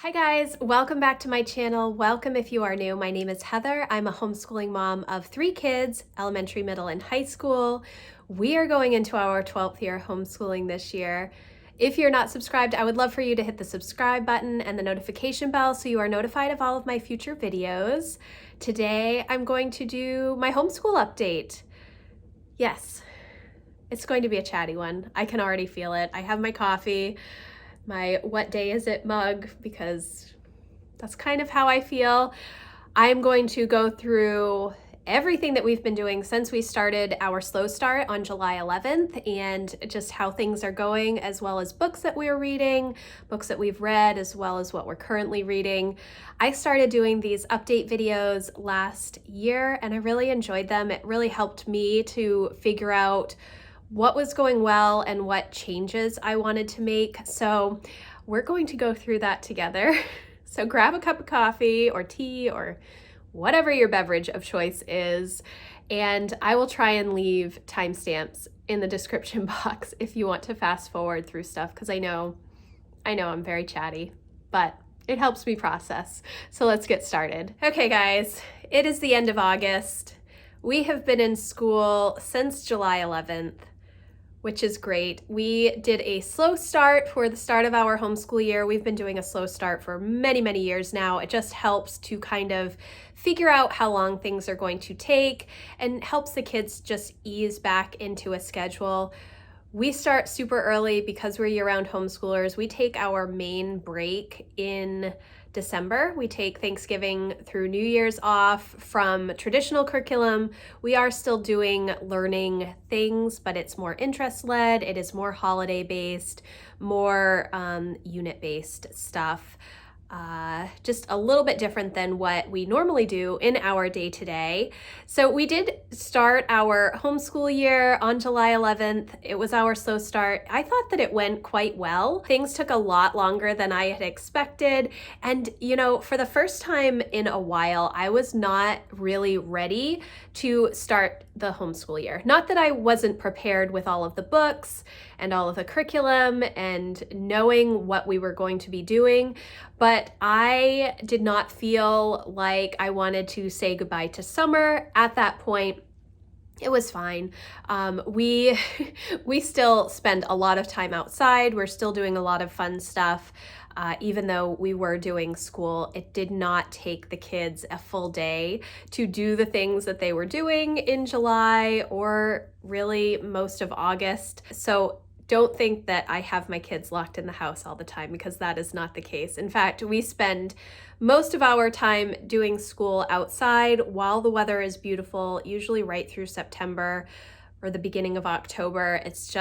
Hi guys, welcome back to my channel. Welcome if you are new. My name is Heather. I'm a homeschooling mom of 3 kids, elementary, middle, and high school. We are going into our 12th year of homeschooling this year. If you're not subscribed, I would love for you to hit the subscribe button and the notification bell so you are notified of all of my future videos. Today, I'm going to do my homeschool update. Yes, it's going to be a chatty one. I can already feel it. I have my coffee, my what day is it mug, because that's kind of how I feel. I'm going to go through everything that we've been doing since we started our slow start on July 11th and just how things are going, as well as books that we're reading, books that we've read, as well as what we're currently reading. I started doing these update videos last year and I really enjoyed them. It really helped me to figure out what was going well and what changes I wanted to make. So we're going to go through that together. So grab a cup of coffee or tea or whatever your beverage of choice is, and I will try and leave timestamps in the description box if you want to fast forward through stuff, because I know I'm very chatty, but it helps me process. So let's get started. Okay guys, it is the end of August. We have been in school since July 11th. Which is great. We did a slow start for the start of our homeschool year. We've been doing a slow start for many, many years now. It just helps to kind of figure out how long things are going to take and helps the kids just ease back into a schedule. We start super early because we're year-round homeschoolers. We take our main break in December. We take Thanksgiving through New Year's off from traditional curriculum. We are still doing learning things, but it's more interest-led. It is more holiday-based, more unit-based stuff. Just a little bit different than what we normally do in our day-to-day. So we did start our homeschool year on July 11th. It was our slow start. I thought that it went quite well. Things took a lot longer than I had expected. And you know, for the first time in a while, I was not really ready to start the homeschool year. Not that I wasn't prepared with all of the books and all of the curriculum and knowing what we were going to be doing, but I did not feel like I wanted to say goodbye to summer at that point. It was fine. We still spend a lot of time outside. We're still doing a lot of fun stuff. Even though we were doing school, it did not take the kids a full day to do the things that they were doing in July or really most of August. So don't think that I have my kids locked in the house all the time, because that is not the case. In fact, we spend most of our time doing school outside while the weather is beautiful, usually right through September or the beginning of October. It's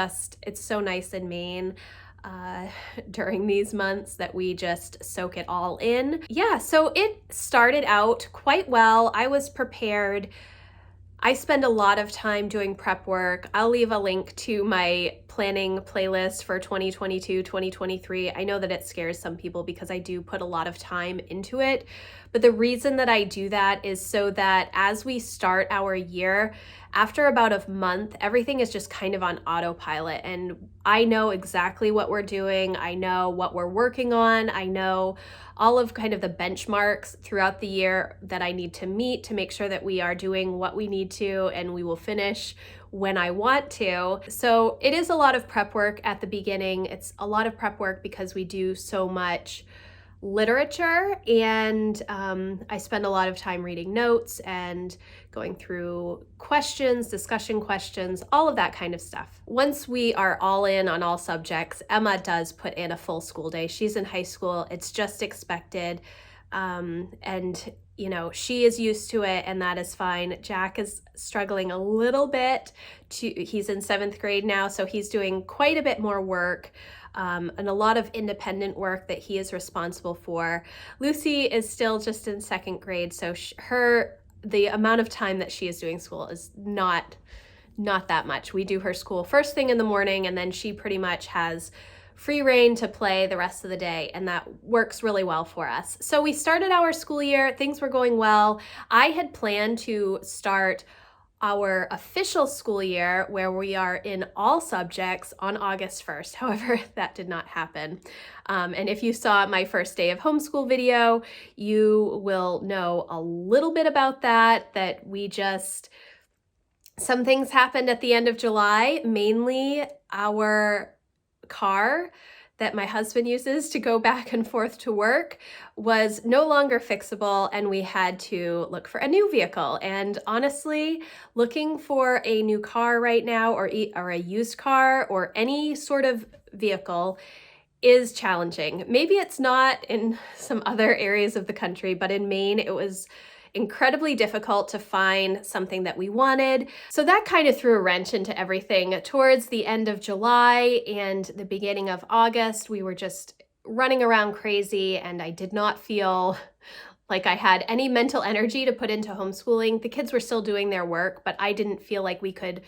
so nice in Maine during these months that we just soak it all in. Yeah, so it started out quite well. I was prepared. I spend a lot of time doing prep work. I'll leave a link to my planning playlist for 2022, 2023. I know that it scares some people because I do put a lot of time into it, but the reason that I do that is so that as we start our year, after about a month, everything is just kind of on autopilot, and I know exactly what we're doing. I know what we're working on. I know all of kind of the benchmarks throughout the year that I need to meet to make sure that we are doing what we need to, and we will finish when I want to. So it is a lot of prep work at the beginning. It's a lot of prep work because we do so much literature, and I spend a lot of time reading notes and going through questions, discussion questions, all of that kind of stuff. Once we are all in on all subjects, Emma does put in a full school day. She's in high school. It's just expected. And you know, she is used to it, and that is fine. Jack is struggling a little bit. He's in 7th grade now, so he's doing quite a bit more work. And a lot of independent work that he is responsible for. Lucy is still just in 2nd grade, so the amount of time that she is doing school is not that much. We do her school first thing in the morning, and then she pretty much has free reign to play the rest of the day, and that works really well for us. So we started our school year, things were going well. I had planned to start our official school year, where we are in all subjects, on August 1st. However, that did not happen. And if you saw my first day of homeschool video, you will know a little bit about that some things happened at the end of July, mainly our car that my husband uses to go back and forth to work was no longer fixable, and we had to look for a new vehicle. And honestly, looking for a new car right now, or a used car, or any sort of vehicle is challenging. Maybe it's not in some other areas of the country, but in Maine, it was incredibly difficult to find something that we wanted. So that kind of threw a wrench into everything. Towards the end of July and the beginning of August, we were just running around crazy, and I did not feel like I had any mental energy to put into homeschooling. The kids were still doing their work, but I didn't feel like we could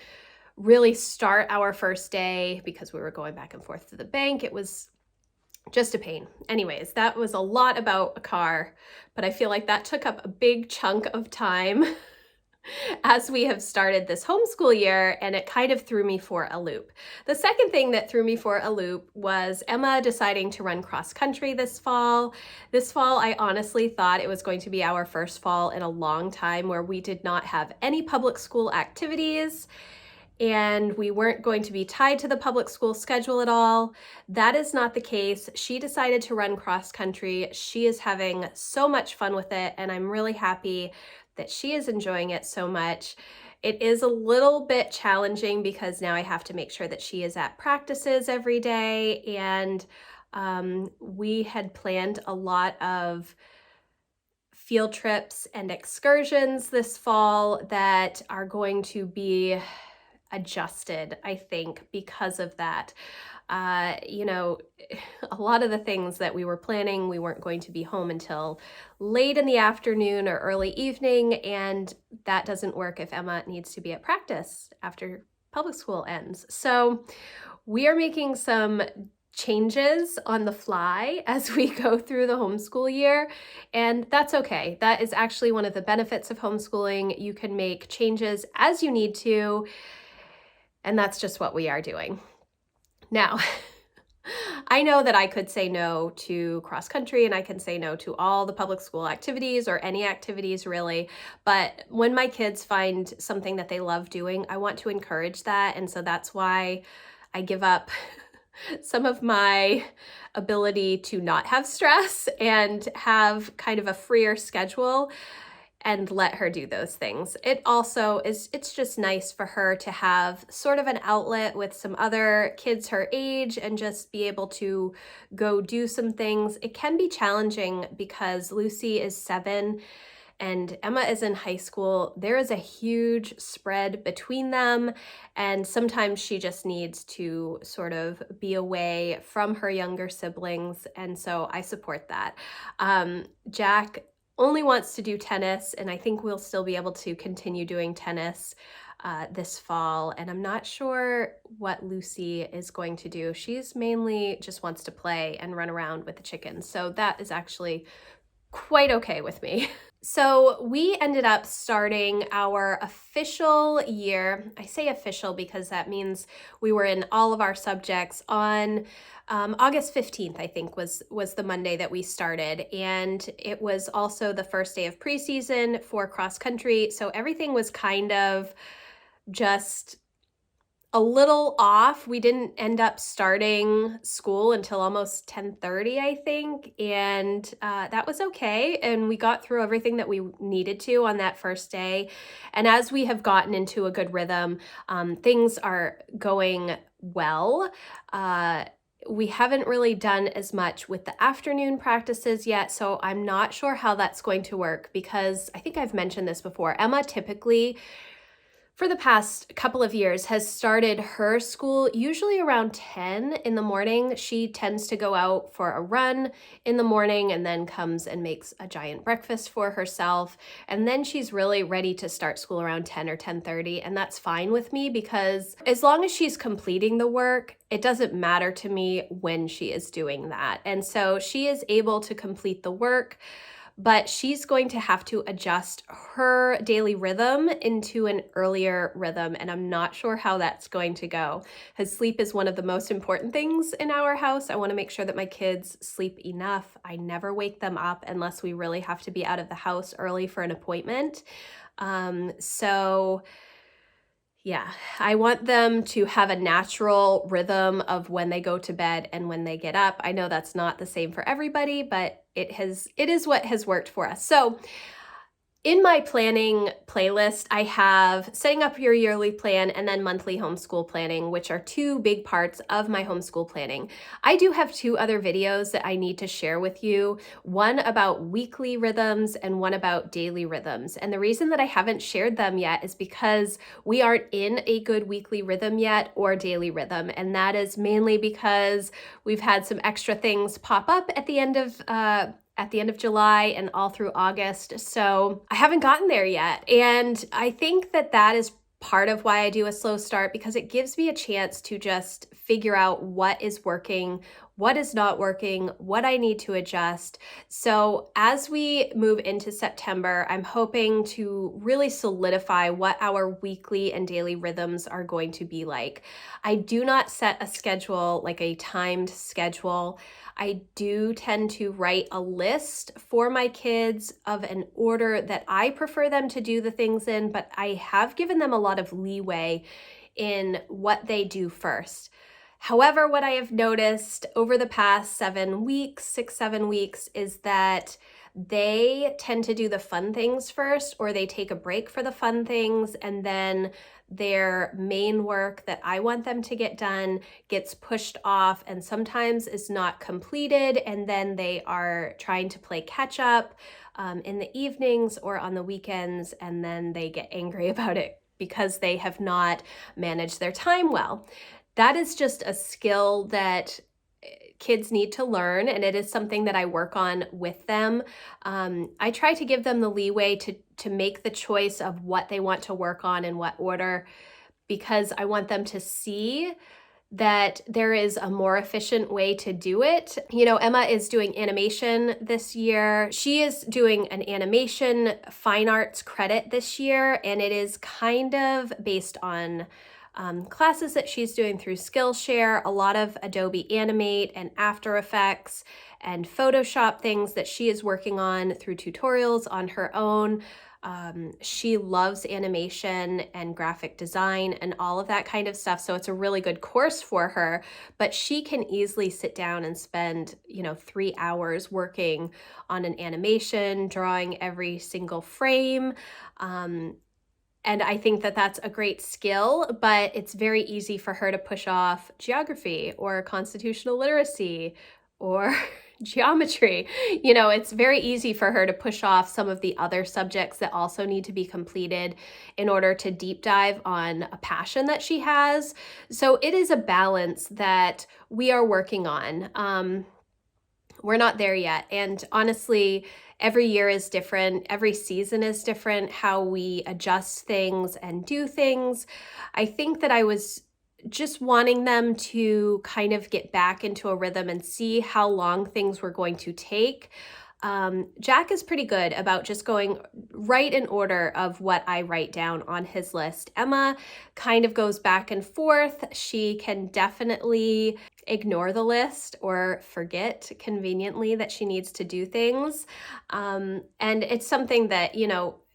really start our first day because we were going back and forth to the bank. It was just a pain. Anyways, that was a lot about a car, but I feel like that took up a big chunk of time as we have started this homeschool year, and it kind of threw me for a loop. The second thing that threw me for a loop was Emma deciding to run cross country this fall. This fall, I honestly thought it was going to be our first fall in a long time where we did not have any public school activities, and we weren't going to be tied to the public school schedule at all. That is not the case. She decided to run cross country. She is having so much fun with it, and I'm really happy that she is enjoying it so much. It is a little bit challenging because now I have to make sure that she is at practices every day, and we had planned a lot of field trips and excursions this fall that are going to be adjusted, I think, because of that. You know, a lot of the things that we were planning, we weren't going to be home until late in the afternoon or early evening, and that doesn't work if Emma needs to be at practice after public school ends. So we are making some changes on the fly as we go through the homeschool year, and that's okay. That is actually one of the benefits of homeschooling. You can make changes as you need to, and that's just what we are doing. Now, I know that I could say no to cross country, and I can say no to all the public school activities or any activities really, but when my kids find something that they love doing, I want to encourage that, and so that's why I give up some of my ability to not have stress and have kind of a freer schedule and let her do those things. It also is, it's just nice for her to have sort of an outlet with some other kids her age and just be able to go do some things. It can be challenging because Lucy is 7 and Emma is in high school. There is a huge spread between them, and sometimes she just needs to sort of be away from her younger siblings, and so I support that. Jack only wants to do tennis, and I think we'll still be able to continue doing tennis this fall, and I'm not sure what Lucy is going to do. She's mainly just wants to play and run around with the chickens, so that is actually quite okay with me. So we ended up starting our official year. I say official because that means we were in all of our subjects on August 15th, I think was the Monday that we started. And it was also the first day of preseason for cross country. So everything was kind of just a little off. We didn't end up starting school until almost 10:30, I think, and that was okay. And we got through everything that we needed to on that first day. And as we have gotten into a good rhythm, things are going well. We haven't really done as much with the afternoon practices yet, so I'm not sure how that's going to work because I think I've mentioned this before. Emma typically, for the past couple of years, has started her school usually around 10 in the morning. She tends to go out for a run in the morning and then comes and makes a giant breakfast for herself. And then she's really ready to start school around 10 or 10:30. And that's fine with me because as long as she's completing the work, it doesn't matter to me when she is doing that. And so she is able to complete the work but she's going to have to adjust her daily rhythm into an earlier rhythm, and I'm not sure how that's going to go, because sleep is one of the most important things in our house. I want to make sure that my kids sleep enough. I never wake them up unless we really have to be out of the house early for an appointment. So yeah, I want them to have a natural rhythm of when they go to bed and when they get up. I know that's not the same for everybody, but it is what has worked for us. So in my planning playlist, I have setting up your yearly plan and then monthly homeschool planning, which are two big parts of my homeschool planning. I do have two other videos that I need to share with you, one about weekly rhythms and one about daily rhythms. And the reason that I haven't shared them yet is because we aren't in a good weekly rhythm yet or daily rhythm. And that is mainly because we've had some extra things pop up at the end of July and all through August. So I haven't gotten there yet. And I think that that is part of why I do a slow start, because it gives me a chance to just figure out what is working, what is not working, what I need to adjust. So as we move into September, I'm hoping to really solidify what our weekly and daily rhythms are going to be like. I do not set a schedule, like a timed schedule. I do tend to write a list for my kids of an order that I prefer them to do the things in, but I have given them a lot of leeway in what they do first. However, what I have noticed over the past 7 weeks, 6-7 weeks, is that they tend to do the fun things first, or they take a break for the fun things, and then their main work that I want them to get done gets pushed off and sometimes is not completed, and then they are trying to play catch up in the evenings or on the weekends, and then they get angry about it because they have not managed their time well. That is just a skill that kids need to learn, and it is something that I work on with them. I try to give them the leeway to make the choice of what they want to work on in what order, because I want them to see that there is a more efficient way to do it. You know, Emma is doing animation this year. She is doing an animation fine arts credit this year, and it is kind of based on classes that she's doing through Skillshare, a lot of Adobe Animate and After Effects and Photoshop things that she is working on through tutorials on her own. She loves animation and graphic design and all of that kind of stuff. So it's a really good course for her, but she can easily sit down and spend, 3 hours working on an animation, drawing every single frame. And I think that that's a great skill, but it's very easy for her to push off geography or constitutional literacy or geometry. It's very easy for her to push off some of the other subjects that also need to be completed in order to deep dive on a passion that she has. So it is a balance that we are working on. We're not there yet. And honestly, every year is different. Every season is different, how we adjust things and do things. I think that I was just wanting them to kind of get back into a rhythm and see how long things were going to take. Jack is pretty good about just going right in order of what I write down on his list. Emma kind of goes back and forth. She can definitely ignore the list or forget conveniently that she needs to do things. And it's something that,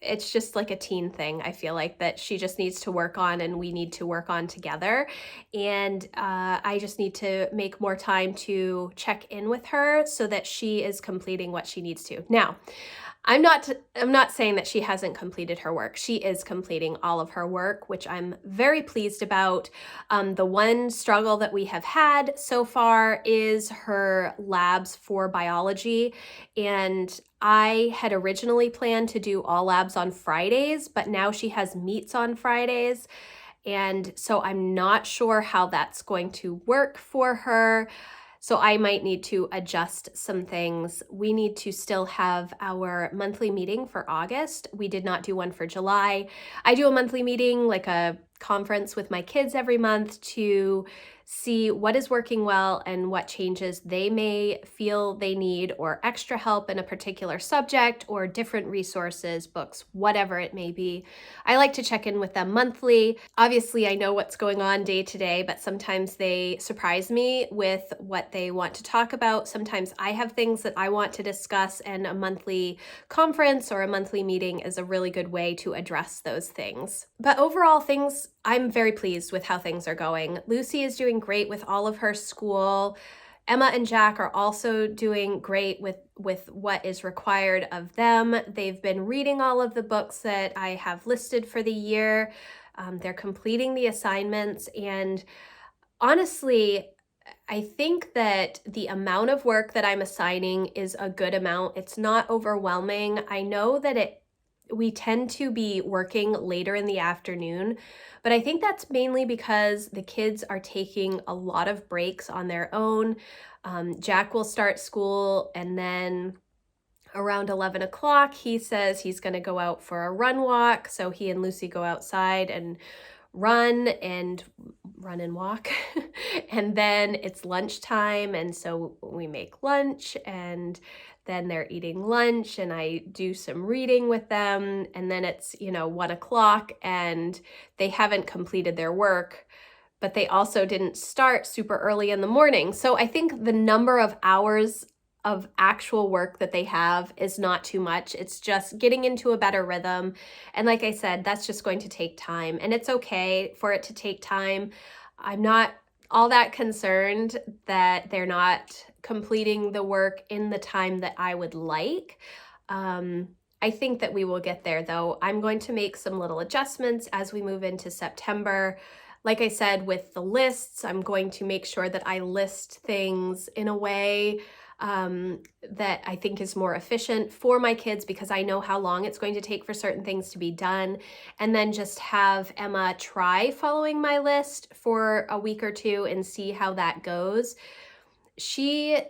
it's just like a teen thing. I feel like that she just needs to work on, and we need to work on together. And I just need to make more time to check in with her so that she is completing what she needs to. Now, I'm not saying that she hasn't completed her work. She is completing all of her work, which I'm very pleased about. The one struggle that we have had so far is her labs for biology. And I had originally planned to do all labs on Fridays, but now she has meets on Fridays. And so I'm not sure how that's going to work for her. So I might need to adjust some things. We need to still have our monthly meeting for August. We did not do one for July. I do a monthly meeting, like a conference with my kids every month to see what is working well and what changes they may feel they need, or extra help in a particular subject, or different resources, books, whatever it may be. I like to check in with them monthly. Obviously, I know what's going on day to day, but sometimes they surprise me with what they want to talk about. Sometimes I have things that I want to discuss, and a monthly conference or a monthly meeting is a really good way to address those things. But overall, I'm very pleased with how things are going. Lucy is doing great with all of her school. Emma and Jack are also doing great with what is required of them. They've been reading all of the books that I have listed for the year. They're completing the assignments, and honestly, I think that the amount of work that I'm assigning is a good amount. It's not overwhelming. I know that we tend to be working later in the afternoon, but I think that's mainly because the kids are taking a lot of breaks on their own. Jack will start school, and then around 11 o'clock, he says he's going to go out for a run walk. So he and Lucy go outside and run and walk. And then it's lunchtime, and so we make lunch, and then they're eating lunch, and I do some reading with them, and then it's 1 o'clock, and they haven't completed their work, but they also didn't start super early in the morning. So I think the number of hours of actual work that they have is not too much. It's just getting into a better rhythm. And like I said, that's just going to take time, and it's okay for it to take time. I'm not all that concerned that they're not completing the work in the time that I would like. I think that we will get there, though. I'm going to make some little adjustments as we move into September. Like I said, with the lists, I'm going to make sure that I list things in a way that I think is more efficient for my kids, because I know how long it's going to take for certain things to be done. And then just have Emma try following my list for a week or two and see how that goes. She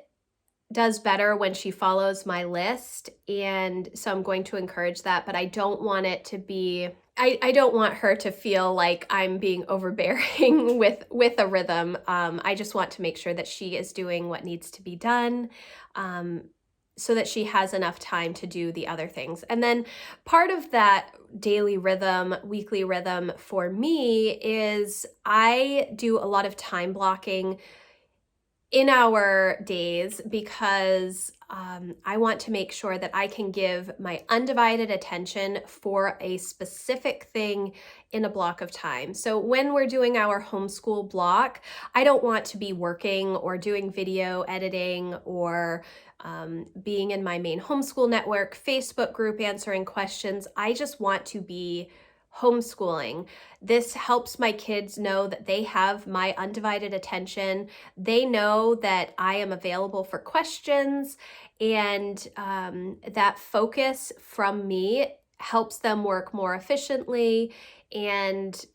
does better when she follows my list, and so I'm going to encourage that, but I don't want it to be, I don't want her to feel like I'm being overbearing with a rhythm. I just want to make sure that she is doing what needs to be done, so that she has enough time to do the other things. And then part of that daily rhythm, weekly rhythm for me is I do a lot of time blocking in our days, because I want to make sure that I can give my undivided attention for a specific thing in a block of time. So when we're doing our homeschool block, I don't want to be working or doing video editing or being in my main homeschool network Facebook group answering questions. I just want to be homeschooling. This helps my kids know that they have my undivided attention. They know that I am available for questions, and that focus from me helps them work more efficiently and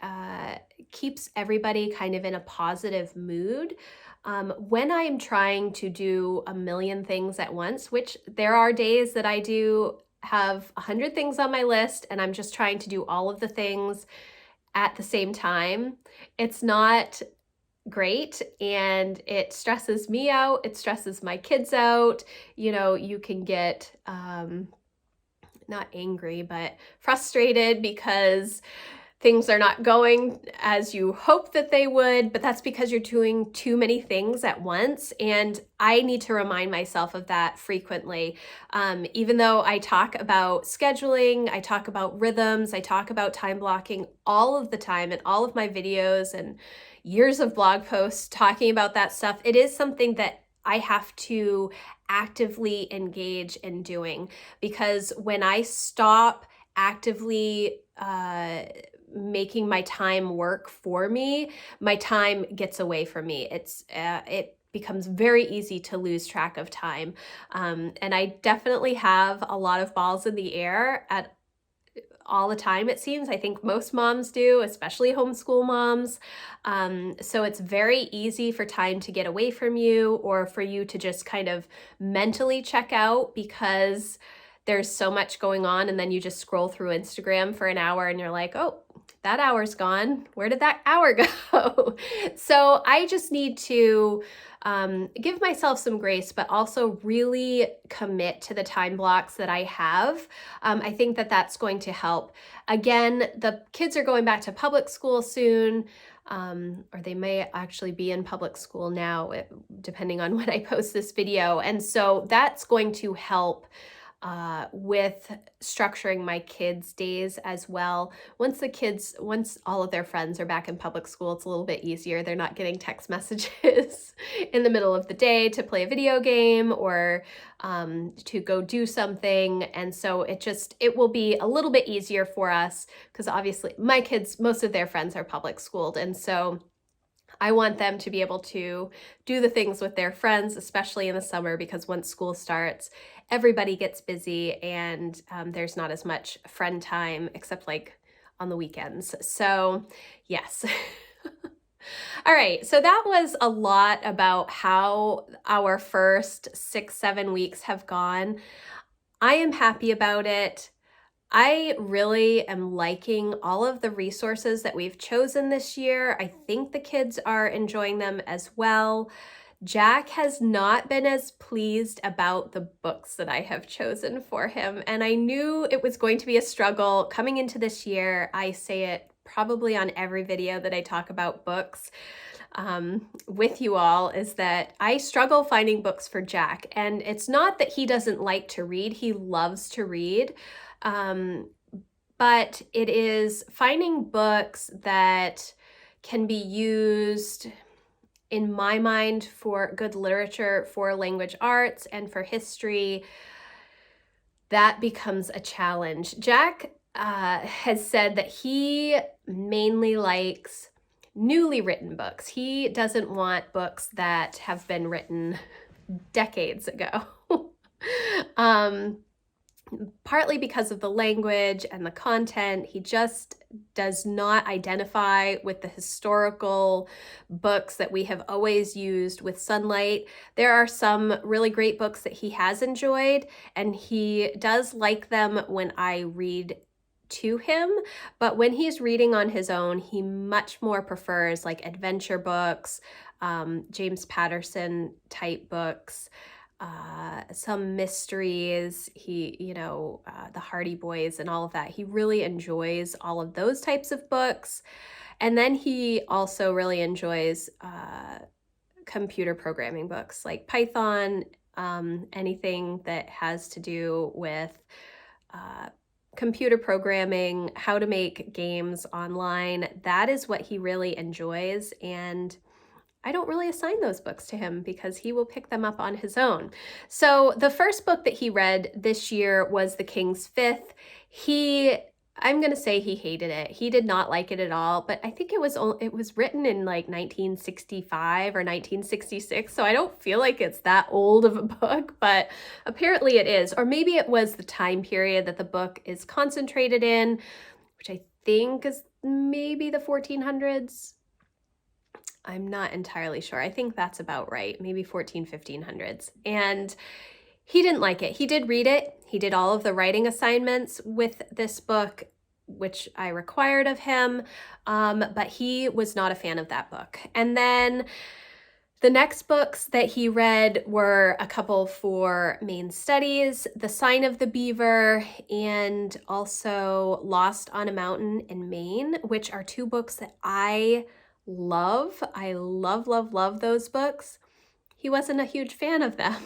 keeps everybody kind of in a positive mood. When I'm trying to do a million things at once, which there are days that I do have 100 things on my list and I'm just trying to do all of the things at the same time, it's not great, and it stresses me out. It stresses my kids out. You can get not angry, but frustrated because things are not going as you hope that they would, but that's because you're doing too many things at once. And I need to remind myself of that frequently. Even though I talk about scheduling, I talk about rhythms, I talk about time blocking all of the time in all of my videos and years of blog posts talking about that stuff, it is something that I have to actively engage in doing, because when I stop actively making my time work for me, my time gets away from me. It becomes very easy to lose track of time. And I definitely have a lot of balls in the air at all the time, it seems. I think most moms do, especially homeschool moms. So it's very easy for time to get away from you, or for you to just kind of mentally check out because there's so much going on, and then you just scroll through Instagram for an hour and you're like, oh, that hour's gone. Where did that hour go? So I just need to give myself some grace, but also really commit to the time blocks that I have. I think that that's going to help. Again, the kids are going back to public school soon, or they may actually be in public school now, depending on when I post this video. And so that's going to help with structuring my kids' days as well. Once all of their friends are back in public school, it's a little bit easier. They're not getting text messages in the middle of the day to play a video game or to go do something. And so it will be a little bit easier for us because obviously my kids, most of their friends are public schooled. And so I want them to be able to do the things with their friends, especially in the summer, because once school starts, everybody gets busy and there's not as much friend time except like on the weekends. So yes. All right, so that was a lot about how our first 6-7 weeks have gone. I am happy about it. I really am liking all of the resources that we've chosen this year. I think the kids are enjoying them as well. Jack has not been as pleased about the books that I have chosen for him, and I knew it was going to be a struggle coming into this year. I say it probably on every video that I talk about books with you all, is that I struggle finding books for Jack. And it's not that he doesn't like to read, he loves to read. But it is finding books that can be used, in my mind, for good literature, for language arts, and for history. That becomes a challenge. Jack has said that he mainly likes newly written books. He doesn't want books that have been written decades ago. Partly because of the language and the content. He just does not identify with the historical books that we have always used with Sunlight. There are some really great books that he has enjoyed, and he does like them when I read to him, but when he's reading on his own, he much more prefers like adventure books, James Patterson type books, some mysteries, the Hardy Boys and all of that. He really enjoys all of those types of books. And then he also really enjoys computer programming books like Python, anything that has to do with computer programming, how to make games online. That is what he really enjoys. And I don't really assign those books to him because he will pick them up on his own. So the first book that he read this year was The King's Fifth. I'm going to say he hated it. He did not like it at all, but I think it was written in like 1965 or 1966, so I don't feel like it's that old of a book, but apparently it is. Or maybe it was the time period that the book is concentrated in, which I think is maybe the 1400s. I'm not entirely sure. I think that's about right. Maybe 1500s. And he didn't like it. He did read it. He did all of the writing assignments with this book, which I required of him, but he was not a fan of that book. And then the next books that he read were a couple for main studies, The Sign of the Beaver, and also Lost on a Mountain in Maine, which are two books that I love. I love, love, love those books. He wasn't a huge fan of them.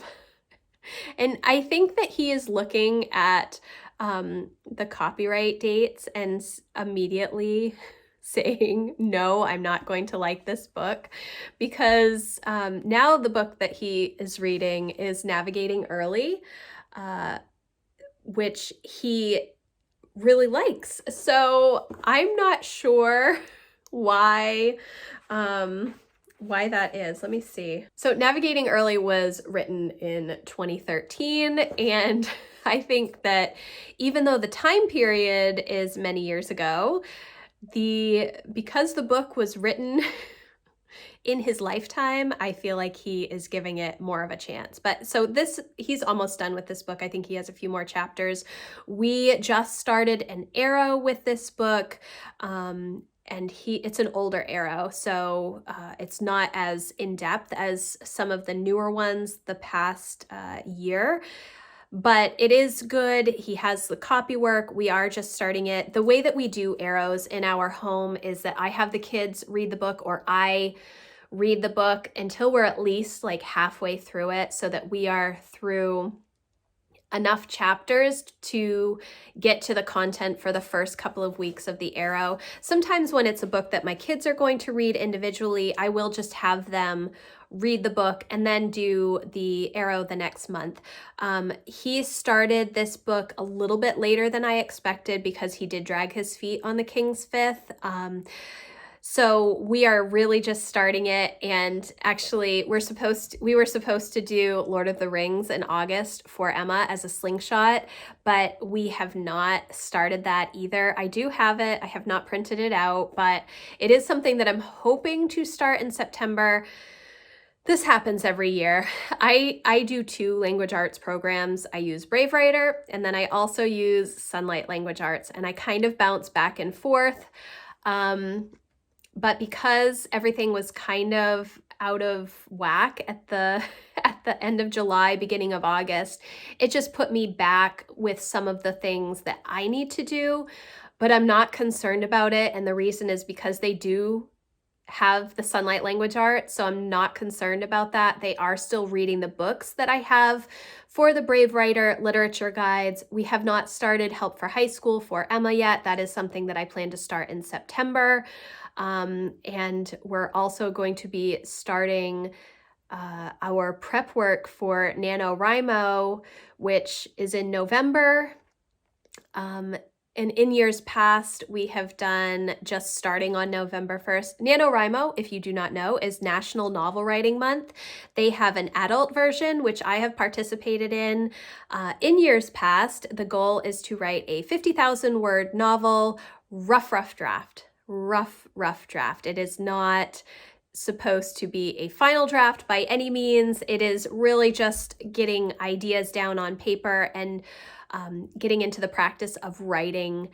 And I think that he is looking at the copyright dates and immediately saying, no, I'm not going to like this book, because now the book that he is reading is Navigating Early, which he really likes. So I'm not sure why that is. Let me see. So Navigating Early was written in 2013, and I think that even though the time period is many years ago, because the book was written in his lifetime, I feel like he is giving it more of a chance. But so he's almost done with this book. I think he has a few more chapters. We just started an arrow with this book. And it's an older arrow, so it's not as in-depth as some of the newer ones the past year. But it is good. He has the copy work. We are just starting it. The way that we do arrows in our home is that I have the kids read the book, or I read the book until we're at least like halfway through it, so that we are through enough chapters to get to the content for the first couple of weeks of the arrow. Sometimes when it's a book that my kids are going to read individually, I will just have them read the book and then do the arrow the next month. He started this book a little bit later than I expected because he did drag his feet on the King's Fifth. So we are really just starting it, and actually we were supposed to do Lord of the Rings in August for Emma as a slingshot, but we have not started that either. I do have it. I have not printed it out, but it is something that I'm hoping to start in September. This happens every year. I do 2 language arts programs. I use Brave Writer, and then I also use Sunlight Language Arts, and I kind of bounce back and forth. But because everything was kind of out of whack at the end of July, beginning of August, it just put me back with some of the things that I need to do, but I'm not concerned about it. And the reason is because they do have the Sunlight Language Arts, so I'm not concerned about that. They are still reading the books that I have for the Brave Writer literature guides. We have not started Help for High School for Emma yet. That is something that I plan to start in September. And we're also going to be starting our prep work for NaNoWriMo, which is in November. And in years past, we have done just starting on November 1st. NaNoWriMo, if you do not know, is National Novel Writing Month. They have an adult version, which I have participated in. In years past, the goal is to write a 50,000 word novel, rough draft. Rough draft. It is not supposed to be a final draft by any means. It is really just getting ideas down on paper and getting into the practice of writing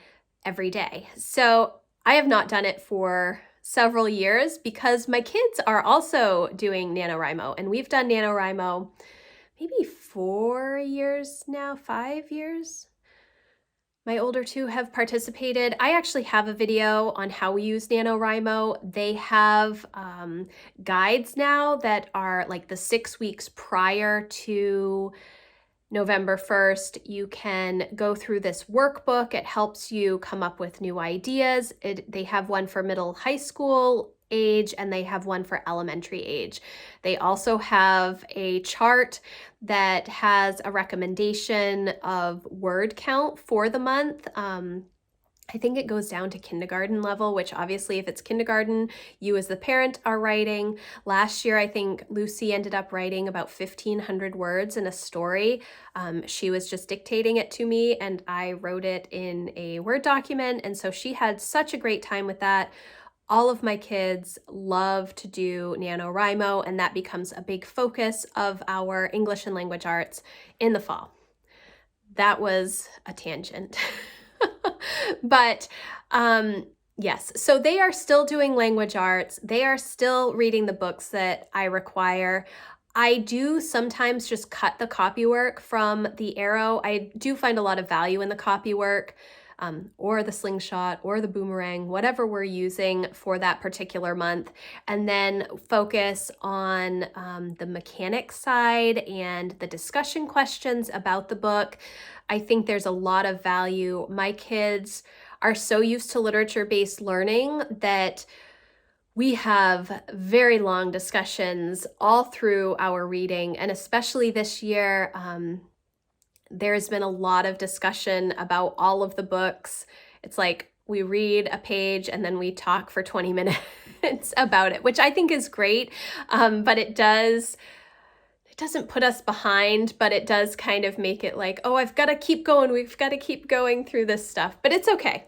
every day. So I have not done it for several years because my kids are also doing NaNoWriMo, and we've done NaNoWriMo maybe 4 years now, 5 years. My older 2 have participated. I actually have a video on how we use NaNoWriMo. They have guides now that are like the 6 weeks prior to November 1st. You can go through this workbook. It helps you come up with new ideas. They have one for middle high school age, and they have one for elementary age. They also have a chart that has a recommendation of word count for the month. I think it goes down to kindergarten level, which obviously if it's kindergarten, you as the parent are writing. Last year, I think Lucy ended up writing about 1,500 words in a story. She was just dictating it to me, and I wrote it in a Word document. And so she had such a great time with that. All of my kids love to do NaNoWriMo, and that becomes a big focus of our English and language arts in the fall. That was a tangent. But yes, so they are still doing language arts. They are still reading the books that I require. I do sometimes just cut the copy work from the arrow. I do find a lot of value in the copy work. Or the slingshot or the boomerang, whatever we're using for that particular month, and then focus on the mechanics side and the discussion questions about the book. I think there's a lot of value. My kids are so used to literature-based learning that we have very long discussions all through our reading, and especially this year, there's been a lot of discussion about all of the books. It's like we read a page and then we talk for 20 minutes about it, which I think is great. But it doesn't put us behind, but it does kind of make it like, oh, I've got to keep going. We've got to keep going through this stuff, but it's okay.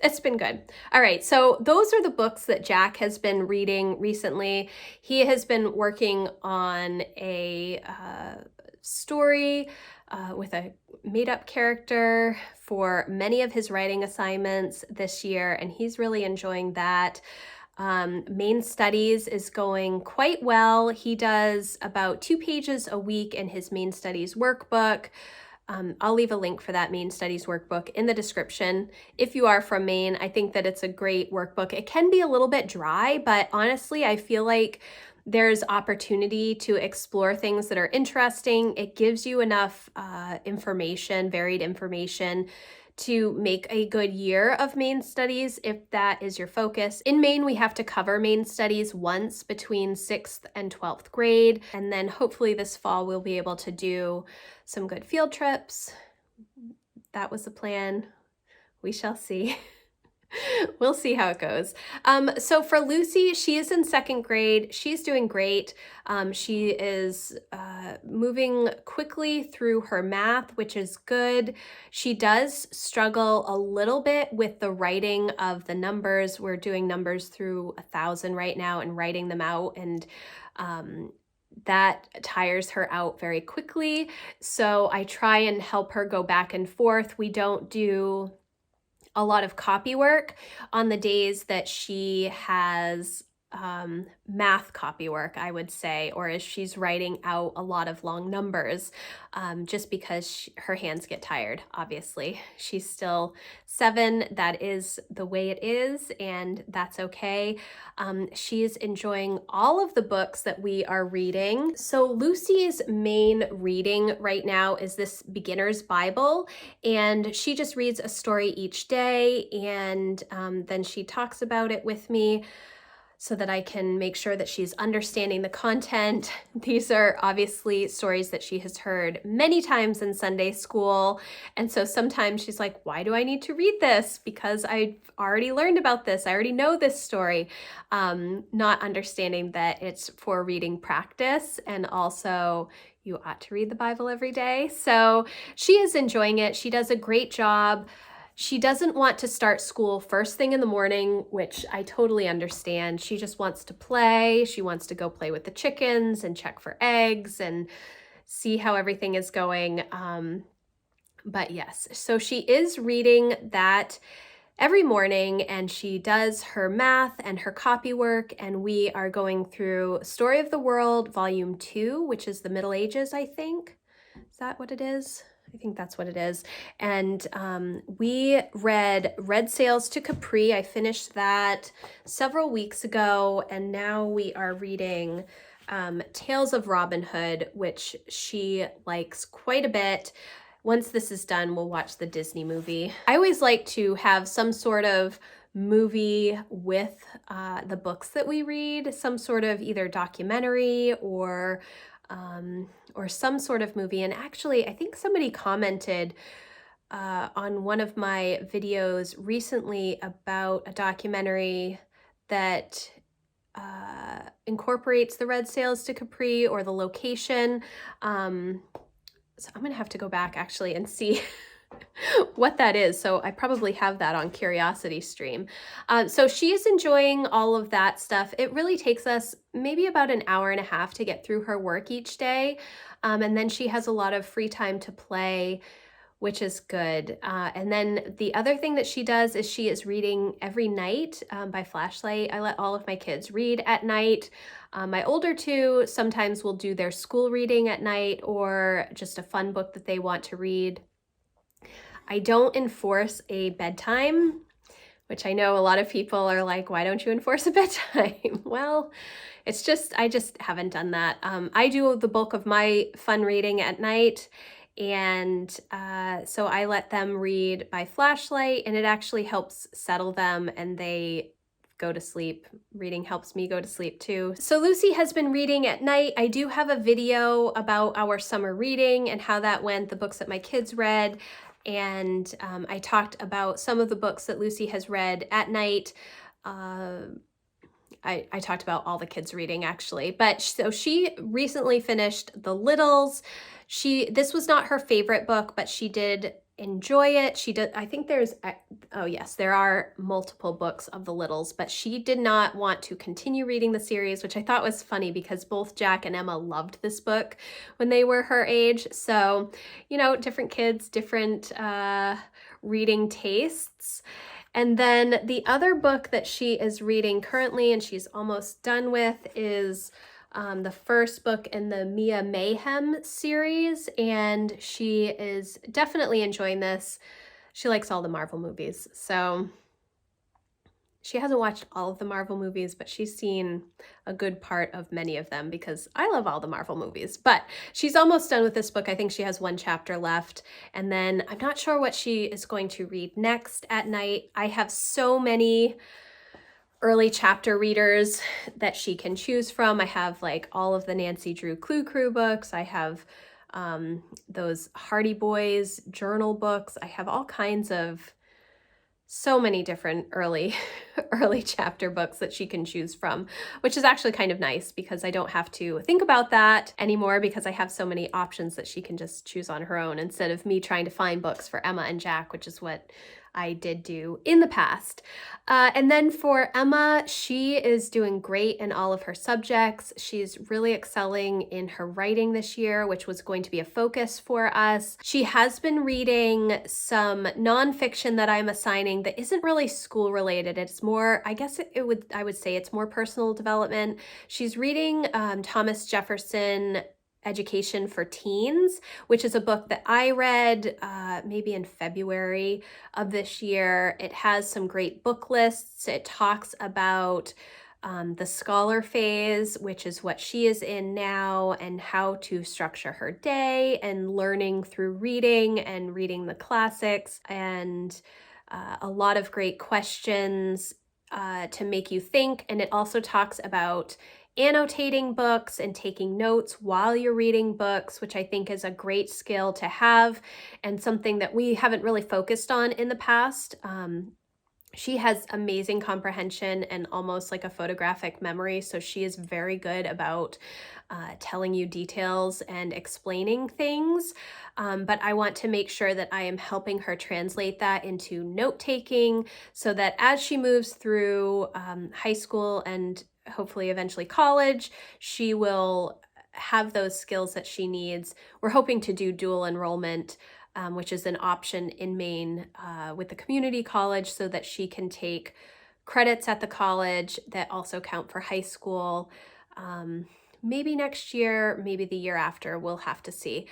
It's been good. All right, so those are the books that Jack has been reading recently. He has been working on a story with a made-up character for many of his writing assignments this year, and he's really enjoying that. Main studies is going quite well. He does about 2 pages a week in his main studies workbook. I'll leave a link for that Maine Studies workbook in the description. If you are from Maine, I think that it's a great workbook. It can be a little bit dry, but honestly, I feel like there's opportunity to explore things that are interesting. It gives you enough information, varied information, to make a good year of Maine studies if that is your focus. In Maine, we have to cover Maine studies once between 6th and 12th grade, and then hopefully this fall we'll be able to do some good field trips. That was the plan. We shall see. We'll see how it goes. So for Lucy, she is in 2nd grade. She's doing great. She is moving quickly through her math, which is good. She does struggle a little bit with the writing of the numbers. We're doing numbers through 1,000 right now and writing them out, and that tires her out very quickly. So I try and help her go back and forth. We don't do a lot of copy work on the days that she has math copy work, I would say, or as she's writing out a lot of long numbers, just because her hands get tired, obviously. She's still 7. That is the way it is, and that's okay. She is enjoying all of the books that we are reading. So Lucy's main reading right now is this beginner's Bible, and she just reads a story each day, and then she talks about it with me so that I can make sure that she's understanding the content. These are obviously stories that she has heard many times in Sunday school. And so sometimes she's like, why do I need to read this? Because I've already learned about this. I already know this story. Not understanding that it's for reading practice, and also you ought to read the Bible every day. So she is enjoying it. She does a great job. She doesn't want to start school first thing in the morning, which I totally understand. She just wants to play. She wants to go play with the chickens and check for eggs and see how everything is going. But yes, so she is reading that every morning, and she does her math and her copy work, and we are going through Story of the World, Volume 2, which is the Middle Ages, I think. Is that what it is? I think that's what it is. And we read Red Sails to Capri. I finished that several weeks ago, and now we are reading Tales of Robin Hood, which she likes quite a bit. Once this is done, we'll watch the Disney movie. I always like to have some sort of movie with the books that we read, some sort of either documentary or some sort of movie. And actually, I think somebody commented on one of my videos recently about a documentary that incorporates the Red Sails to Capri, or the location. So I'm gonna have to go back actually and see what that is. So I probably have that on Curiosity Stream. So she is enjoying all of that stuff. It really takes us maybe about an hour and a half to get through her work each day. And then she has a lot of free time to play, which is good. And then the other thing that she does is she is reading every night by flashlight. I let all of my kids read at night. My older 2 sometimes will do their school reading at night, or just a fun book that they want to read. I don't enforce a bedtime, which I know a lot of people are like, why don't you enforce a bedtime? Well, it's just, I just haven't done that. I do the bulk of my fun reading at night, and so I let them read by flashlight, and it actually helps settle them, and they go to sleep. Reading helps me go to sleep too. So Lucy has been reading at night. I do have a video about our summer reading and how that went, the books that my kids read. And I talked about some of the books that Lucy has read at night. I talked about all the kids reading actually, but so she recently finished The Littles. This was not her favorite book, but she did enjoy it. She did, I think there's, oh yes, there are multiple books of the Littles, but she did not want to continue reading the series, which I thought was funny because both Jack and Emma loved this book when they were her age. So, you know, different kids, different reading tastes. And then the other book that she is reading currently and she's almost done with is the first book in the Mia Mayhem series, and she is definitely enjoying this. She likes all the Marvel movies, so she hasn't watched all of the Marvel movies, but she's seen a good part of many of them because I love all the Marvel movies. But she's almost done with this book. I think she has one chapter left, and then I'm not sure what she is going to read next at night. I have so many early chapter readers that she can choose from. I have like all of the Nancy Drew Clue Crew books. I have those Hardy Boys journal books. I have all kinds of so many different early chapter books that she can choose from, which is actually kind of nice because I don't have to think about that anymore because I have so many options that she can just choose on her own instead of me trying to find books for Emma and Jack, which is what I did do in the past. And then for Emma, she is doing great in all of her subjects. She's really excelling in her writing this year, which was going to be a focus for us. She has been reading some nonfiction that I'm assigning that isn't really school related. It's more, I guess I would say it's more personal development. She's reading Thomas Jefferson Education for Teens, which is a book that I read maybe in February of this year. It has some great book lists. It talks about the scholar phase, which is what she is in now, and how to structure her day and learning through reading and reading the classics, and a lot of great questions to make you think. And it also talks about annotating books and taking notes while you're reading books, which I think is a great skill to have and something that we haven't really focused on in the past. She has amazing comprehension and almost like a photographic memory, so she is very good about telling you details and explaining things, but I want to make sure that I am helping her translate that into note-taking so that as she moves through high school and hopefully eventually college, she will have those skills that she needs. We're hoping to do dual enrollment, which is an option in Maine with the community college so that she can take credits at the college that also count for high school. Maybe next year, maybe the year after, we'll have to see.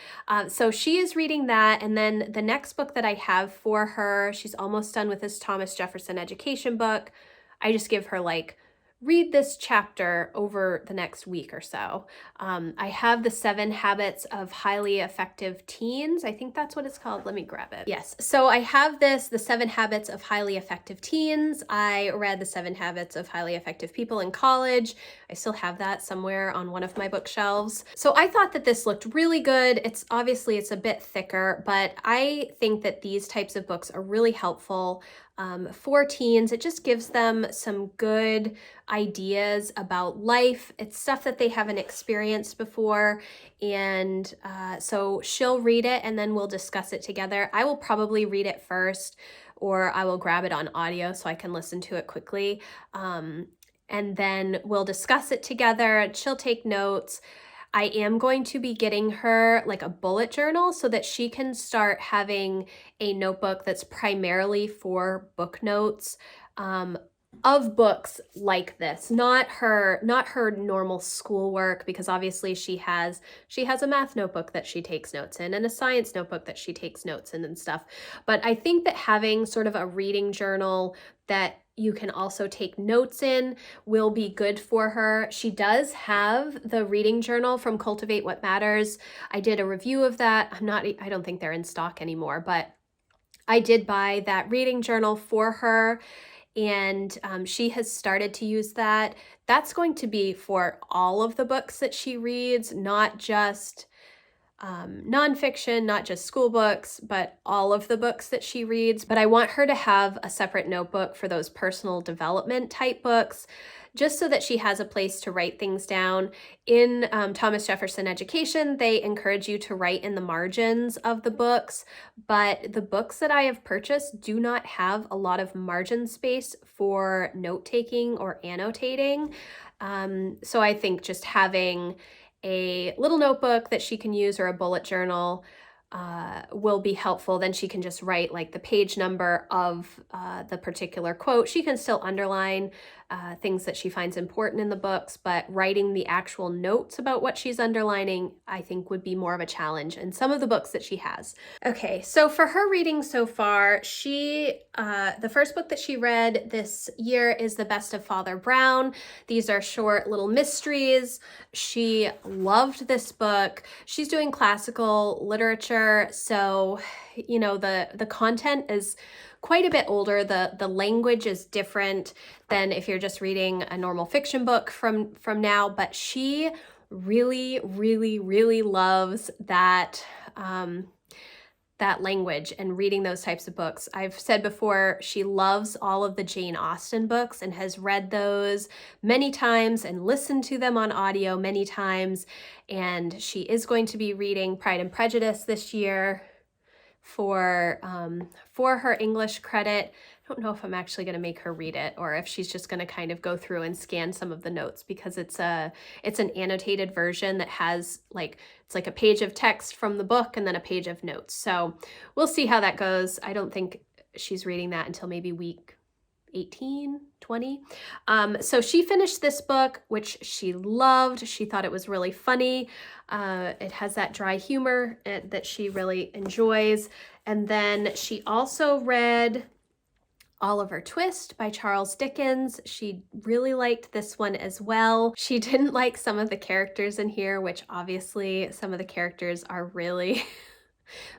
So she is reading that. And then the next book that I have for her, she's almost done with this Thomas Jefferson Education book. I just give her like, read this chapter over the next week or so. I have the 7 Habits of Highly Effective Teens. I think that's what it's called. Let me grab it. Yes. So I have the 7 Habits of Highly Effective Teens. I read the 7 Habits of Highly Effective People in college. I still have that somewhere on one of my bookshelves. So I thought that this looked really good. It's a bit thicker, but I think that these types of books are really helpful for teens. It just gives them some good ideas about life. It's stuff that they haven't experienced before. And so she'll read it and then we'll discuss it together. I will probably read it first, or I will grab it on audio so I can listen to it quickly. And then we'll discuss it together. She'll take notes. I am going to be getting her like a bullet journal so that she can start having a notebook that's primarily for book notes of books like this, not her normal schoolwork, because obviously she has a math notebook that she takes notes in and a science notebook that she takes notes in and stuff. But I think that having sort of a reading journal that you can also take notes in will be good for her. She does have the reading journal from Cultivate What Matters. I did a review of that. I don't think they're in stock anymore, but I did buy that reading journal for her, and she has started to use that. That's going to be for all of the books that she reads, not just nonfiction, not just school books, but all of the books that she reads. But I want her to have a separate notebook for those personal development type books, just so that she has a place to write things down. In Thomas Jefferson Education, they encourage you to write in the margins of the books, but the books that I have purchased do not have a lot of margin space for note-taking or annotating. So I think just having a little notebook that she can use or a bullet journal will be helpful. Then she can just write like the page number of the particular quote. She can still underline things that she finds important in the books, but writing the actual notes about what she's underlining, I think would be more of a challenge in some of the books that she has. Okay, so for her reading so far, the first book that she read this year is The Best of Father Brown. These are short little mysteries. She loved this book. She's doing classical literature, so you know the content is quite a bit older. The language is different than if you're just reading a normal fiction book from now, but she really, really, really loves that that language and reading those types of books. I've said before, she loves all of the Jane Austen books and has read those many times and listened to them on audio many times. And she is going to be reading Pride and Prejudice this year for her English credit. I don't know if I'm actually going to make her read it or if she's just going to kind of go through and scan some of the notes, because it's an annotated version that has it's like a page of text from the book and then a page of notes. So we'll see how that goes. I don't think she's reading that until maybe week 18, 20. So she finished this book, which she loved. She thought it was really funny. It has that dry humor that she really enjoys. And then she also read Oliver Twist by Charles Dickens. She really liked this one as well. She didn't like some of the characters in here, which obviously some of the characters are really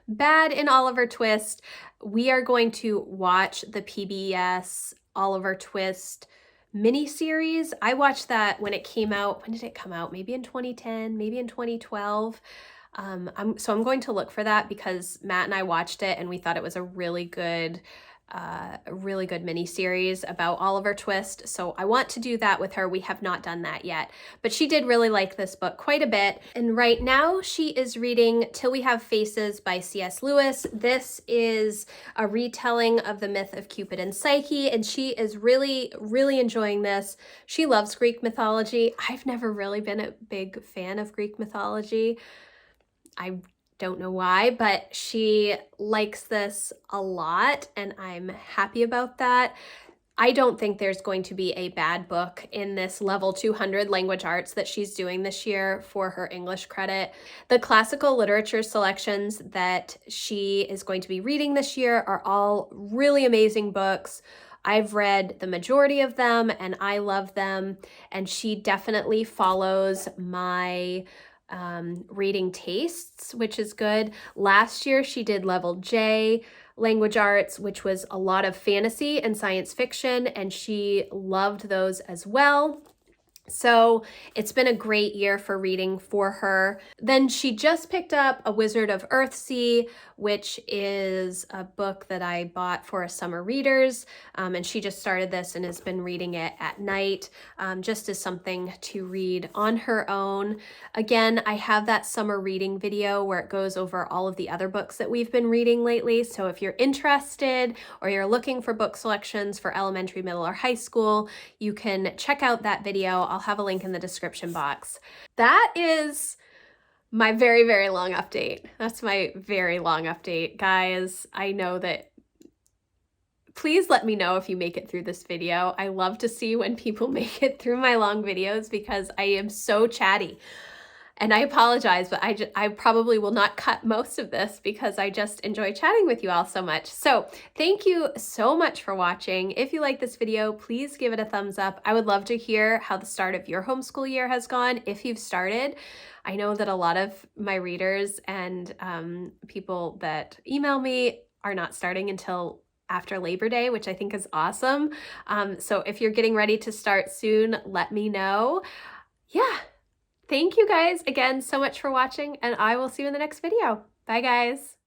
bad in Oliver Twist. We are going to watch the PBS Oliver Twist miniseries. I watched that when it came out. When did it come out? Maybe in 2010, maybe in 2012. I'm going to look for that because Matt and I watched it and we thought it was a really good mini-series about Oliver Twist. So I want to do that with her. We have not done that yet, but she did really like this book quite a bit. And right now she is reading Till We Have Faces by C.S. Lewis. This is a retelling of the myth of Cupid and Psyche, and she is really, really enjoying this. She loves Greek mythology. I've never really been a big fan of Greek mythology. I don't know why, but she likes this a lot and I'm happy about that. I don't think there's going to be a bad book in this level 200 language arts that she's doing this year for her English credit. The classical literature selections that she is going to be reading this year are all really amazing books. I've read the majority of them and I love them, and she definitely follows my reading tastes, which is good. Last year she did level J language arts, which was a lot of fantasy and science fiction, and she loved those as well. So it's been a great year for reading for her. Then she just picked up A Wizard of Earthsea, which is a book that I bought for a summer readers. And she just started this and has been reading it at night, just as something to read on her own. Again, I have that summer reading video where it goes over all of the other books that we've been reading lately. So if you're interested or you're looking for book selections for elementary, middle, or high school, you can check out that video. I'll have a link in the description box. That is my very, very long update. That's my very long update. Guys, I know that, please let me know if you make it through this video. I love to see when people make it through my long videos because I am so chatty. And I apologize, but I probably will not cut most of this because I just enjoy chatting with you all so much. So thank you so much for watching. If you like this video, please give it a thumbs up. I would love to hear how the start of your homeschool year has gone, if you've started. I know that a lot of my readers and people that email me are not starting until after Labor Day, which I think is awesome. So if you're getting ready to start soon, let me know. Yeah. Thank you guys again so much for watching, and I will see you in the next video. Bye guys.